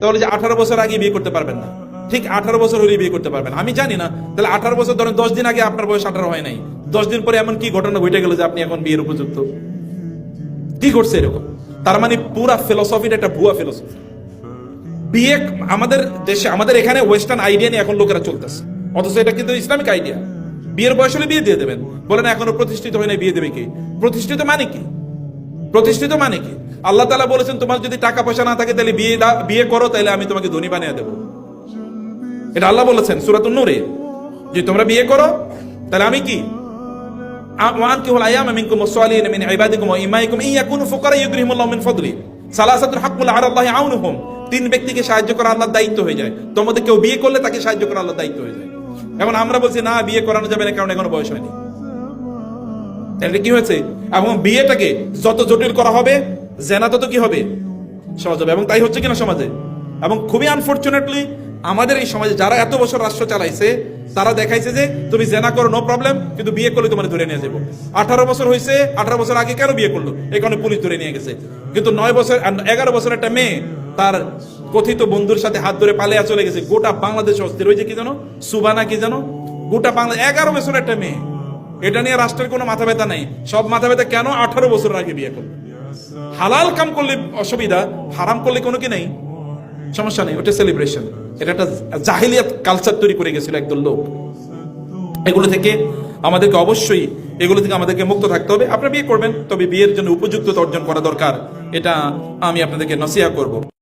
তাহলে যে 18 বছর আগে বিয়ে করতে পারবেন না, ঠিক 18 বছর হলে বিয়ে করতে পারবেন। আমি জানি না, তাহলে 18 বছর ধরেন 10 দিন আগে আপনার বয়স 18 হয় নাই, 10 দিন পরে এমন কি ঘটনা ঘটে গেল যে আপনি এখন বিয়ের উপযুক্ত? কি করছে এরকম? তার মানে পুরা ফিলোসফিটা একটা ভুয়া ফিলোসফি। বিয়ে আমাদের দেশে, আমাদের এখানে ওয়েস্টার্ন আইডিয়া নিয়ে এখন লোকেরা চলতেছে, অথচ এটা কিন্তু ইসলামিক আইডিয়া। বিয়ের বয়স হলে বিয়ে দিয়ে দেবেন, বলেন এখনো প্রতিষ্ঠিত হয় না, বিয়ে দেবে কি? প্রতিষ্ঠিত মানে কি? প্রতিষ্ঠিত মানে কি? আল্লাহ তাআলা বলেছেন তোমার যদি টাকা পয়সা না থাকে তাহলে বিয়ে করো, তাহলে আমি তোমাকে ধনী বানিয়ে দেবো। এটা আল্লাহ বলেছেন সূরাতুন নূরে, যে তোমরা বিয়ে করো তাহলে আমি কি ওয়ানকিহুল আয়ামা মিনকুম ওয়াসসালিহিন মিন ইবাদিকুম ওয়া ইমাইকুম ইন ইয়াকুনু ফুকারা ইউগনিহিমুল্লাহু মিন ফাদলি সালাসাতুন হাক্কুল আলাল্লাহি আউনুহুম। তিন ব্যক্তিকে সাহায্য করা আল্লাহর দায়িত্ব হয়ে যায়। তোমাদের কেউ বিয়ে করলে তাকে সাহায্য করা আল্লাহর দায়িত্ব হয়ে যায়। এখন আমরা বলছি না, বিয়ে করানো যাবে না, কারণ এখনো বয়স হয়নি। তাহলে কি হয়েছে? এবং বিয়েটাকে যত জটিল করা হবে, জেনা তত কি হবে? সহজ হবে। এবং তাই হচ্ছে কিনা সমাজে। এবং খুবই আনফরচুনেটলি আমাদের এই সমাজে যারা এত বছর রাষ্ট্র চালাইছে, তারা দেখাইছে যে তুমি জেনা করো নো প্রবলেম, কিন্তু বিয়ে করলে তোমার ধরে নিয়ে যাবো। 18 বছর হয়েছে, 18 বছর আগে কেন বিয়ে করলো? এই কারণে পুলিশ ধরে নিয়ে গেছে। কিন্তু 9 বছর 11 বছর একটা মেয়ে তার কথিত বন্ধুর সাথে হাত ধরে পালিয়ে চলে গেছে, গোটা বাংলাদেশ অস্থির হয়েছে। কি জানো, সুবানা কি জানো, গোটা বাংলাদেশ 11 বছর একটা মেয়ে। এটা নিয়ে রাষ্ট্রের কোনো মাথা ব্যথা নেই। সব মাথা ব্যথা কেন 18 বছর আগে বিয়ে করলো। হালাল কাম করলে অসুবিধা, হারাম করলে কোনো কি নেই, সমস্যা নেই, ওটা সেলিব্রেশন। এটা একটা জাহিলিয়াত কালচার তৈরি করে গেছিল একদল লোক। এগুলো থেকে আমাদেরকে অবশ্যই মুক্ত থাকতে হবে। আপনারা বিয়ে করবেন, তবে বিয়ের জন্য উপযুক্ততা অর্জন করা দরকার, এটা আমি আপনাদেরকে নসিহত করব।